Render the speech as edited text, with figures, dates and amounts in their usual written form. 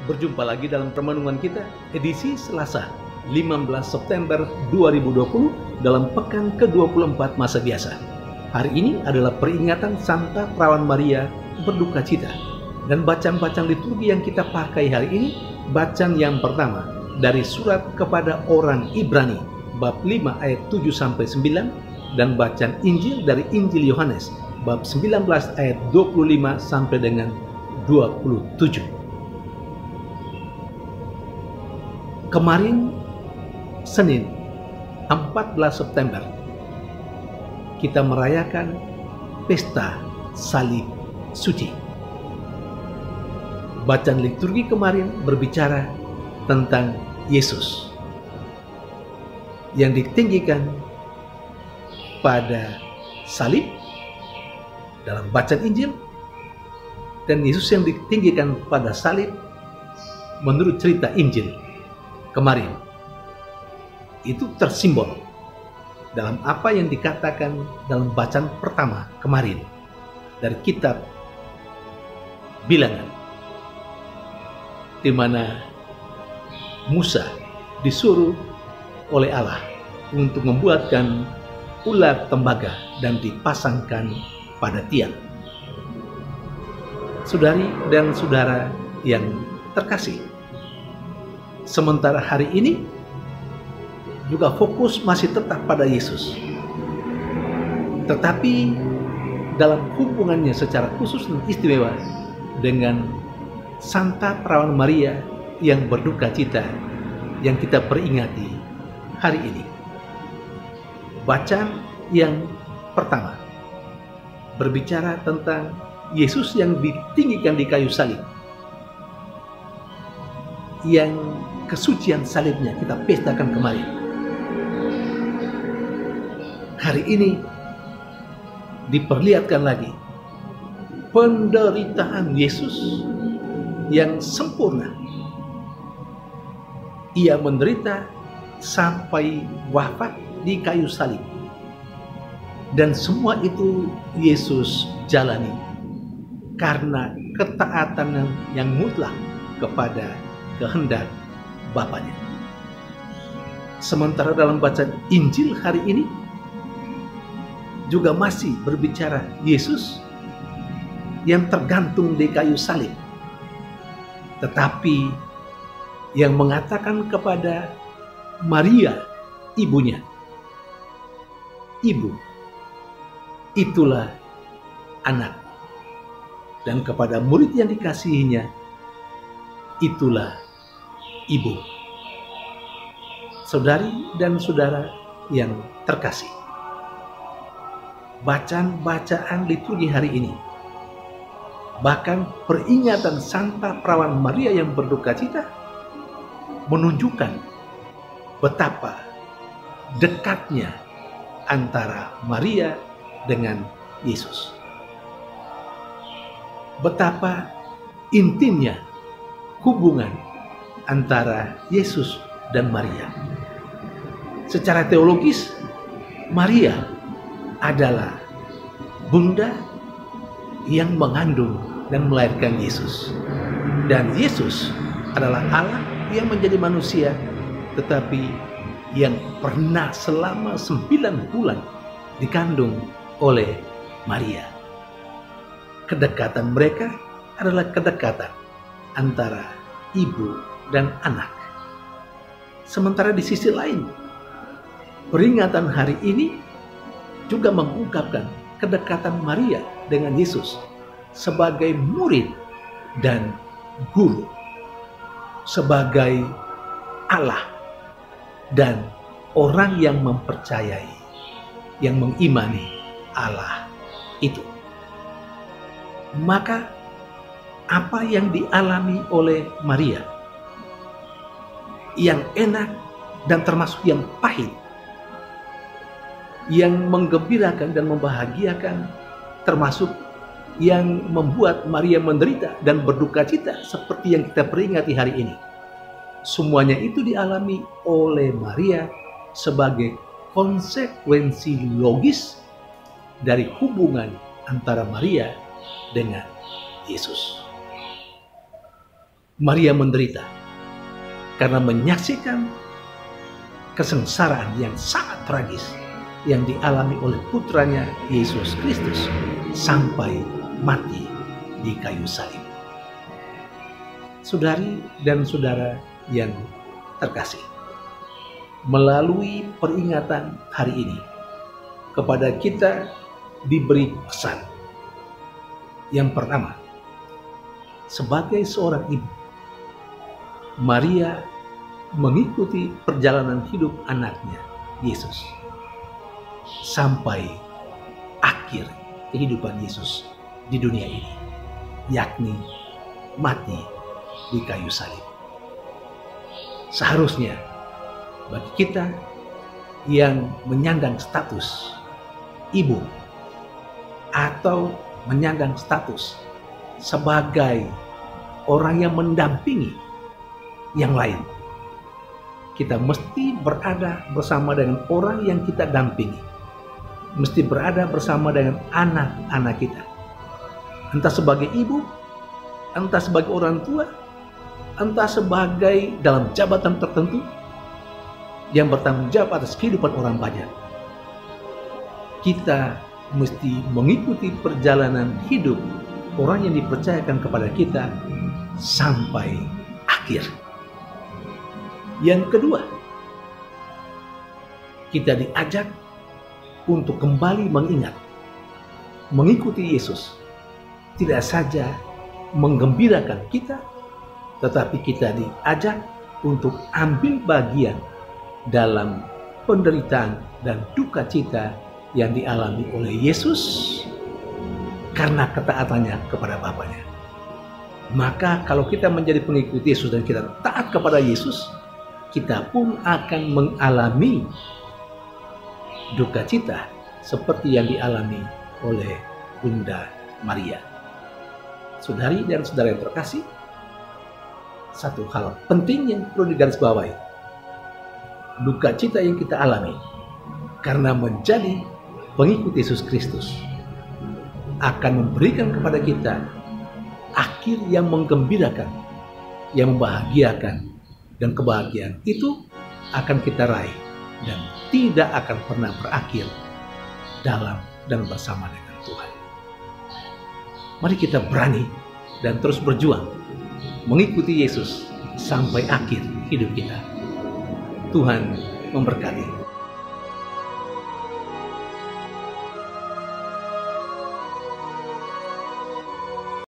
Berjumpa lagi dalam permenungan kita, edisi Selasa, 15 September 2020 dalam pekan ke-24 masa biasa. Hari ini adalah peringatan Santa Perawan Maria berduka cita. Dan bacaan-bacaan liturgi yang kita pakai hari ini, bacaan yang pertama dari surat kepada orang Ibrani, bab 5 ayat 7-9, dan bacaan Injil dari Injil Yohanes, bab 19 ayat 25 sampai dengan 27. Kemarin Senin 14 September kita merayakan pesta salib suci. Bacaan liturgi kemarin berbicara tentang Yesus yang ditinggikan pada salib dalam bacaan Injil, dan Yesus yang ditinggikan pada salib menurut cerita Injil kemarin. Itu tersimbol dalam apa yang dikatakan dalam bacaan pertama kemarin dari kitab Bilangan, di mana Musa disuruh oleh Allah untuk membuatkan ular tembaga dan dipasangkan pada tiang. Saudari dan saudara yang terkasih, sementara hari ini juga fokus masih tetap pada Yesus, tetapi dalam hubungannya secara khusus dan istimewa dengan Santa Perawan Maria yang berduka cita yang kita peringati hari ini. Bacaan yang pertama berbicara tentang Yesus yang ditinggikan di kayu salib, yang kesucian salibnya kita pestakan kemarin. Hari ini diperlihatkan lagi penderitaan Yesus yang sempurna. Ia menderita sampai wafat di kayu salib, dan semua itu Yesus jalani karena ketaatan yang mutlak kepada kehendak Bapanya. Sementara dalam bacaan Injil hari ini juga masih berbicara Yesus yang tergantung di kayu salib, tetapi yang mengatakan kepada Maria, ibunya, "Ibu, itulah anak." Dan kepada murid yang dikasihinya, "Itulah ibu." Saudari dan saudara yang terkasih, bacaan-bacaan liturgi hari ini, bahkan peringatan Santa Perawan Maria yang berduka cita, menunjukkan betapa dekatnya antara Maria dengan Yesus, betapa intimnya hubungan antara Yesus dan Maria. Secara teologis, Maria adalah bunda yang mengandung dan melahirkan Yesus, dan Yesus adalah Allah yang menjadi manusia, tetapi yang pernah selama 9 bulan dikandung oleh Maria. Kedekatan mereka adalah kedekatan antara ibu dan anak. Sementara di sisi lain, peringatan hari ini juga mengungkapkan kedekatan Maria dengan Yesus sebagai murid dan guru, sebagai Allah dan orang yang mempercayai, yang mengimani Allah itu. Maka apa yang dialami oleh Maria, yang enak dan termasuk yang pahit, yang menggembirakan dan membahagiakan, termasuk yang membuat Maria menderita dan berduka cita seperti yang kita peringati hari ini, semuanya itu dialami oleh Maria sebagai konsekuensi logis dari hubungan antara Maria dengan Yesus. Maria menderita karena menyaksikan kesengsaraan yang sangat tragis yang dialami oleh putranya Yesus Kristus sampai mati di kayu salib. Saudari dan saudara yang terkasih, melalui peringatan hari ini kepada kita diberi pesan. Yang pertama, sebagai seorang ibu, Maria mengikuti perjalanan hidup anaknya Yesus sampai akhir kehidupan Yesus di dunia ini, yakni mati di kayu salib. Seharusnya bagi kita yang menyandang status ibu atau menyandang status sebagai orang yang mendampingi yang lain, kita mesti berada bersama dengan orang yang kita dampingi, mesti berada bersama dengan anak-anak kita, entah sebagai ibu, entah sebagai orang tua, entah sebagai dalam jabatan tertentu yang bertanggung jawab atas kehidupan orang banyak. Kita mesti mengikuti perjalanan hidup orang yang dipercayakan kepada kita sampai akhir. Yang kedua, kita diajak untuk kembali mengingat, mengikuti Yesus tidak saja menggembirakan kita, tetapi kita diajak untuk ambil bagian dalam penderitaan dan duka cita yang dialami oleh Yesus karena ketaatannya kepada Bapaknya. Maka kalau kita menjadi pengikut Yesus dan kita taat kepada Yesus, kita pun akan mengalami duka cita seperti yang dialami oleh Bunda Maria. Saudari dan saudara yang terkasih, satu hal penting yang perlu digarisbawahi, duka cita yang kita alami karena menjadi pengikut Yesus Kristus akan memberikan kepada kita akhir yang menggembirakan, yang membahagiakan, dan kebahagiaan itu akan kita raih dan tidak akan pernah berakhir dalam dan bersama dengan Tuhan. Mari kita berani dan terus berjuang mengikuti Yesus sampai akhir hidup kita. Tuhan memberkati.